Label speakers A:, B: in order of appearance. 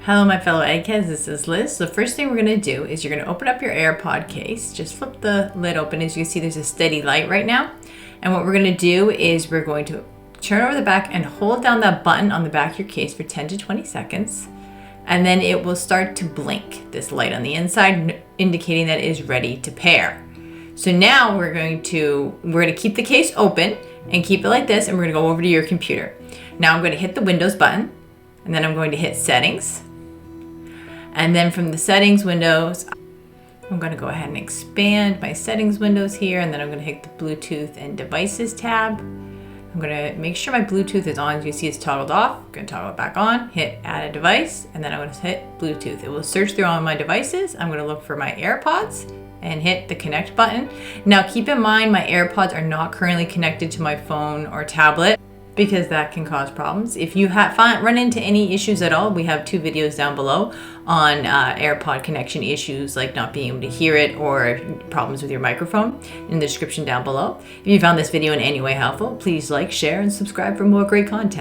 A: Hello my fellow eggheads, this is Liz. So the first thing we're going to do is you're going to open up your AirPod case. Just flip the lid open. As you can see, there's a steady light right now. And what we're going to do is we're going to turn over the back and hold down that button on the back of your case for 10 to 20 seconds. And then it will start to blink, this light on the inside, indicating that it is ready to pair. So now we're going to keep the case open and keep it like this, and we're going to go over to your computer. Now I'm going to hit the Windows button, and then I'm going to hit Settings. And then from the settings windows, I'm going to go ahead and expand my settings windows here, and then I'm going to hit the Bluetooth and devices tab. I'm going to make sure my Bluetooth is on. As you see, it's toggled off. I'm going to toggle it back on, hit add a device, and then I'm going to hit Bluetooth. It will search through all my devices. I'm going to look for my AirPods and hit the connect button. Now keep in mind my AirPods are not currently connected to my phone or tablet, because that can cause problems. If you run into any issues at all, we have 2 videos down below on AirPod connection issues, like not being able to hear it or problems with your microphone, in the description down below. If you found this video in any way helpful, please like, share, and subscribe for more great content.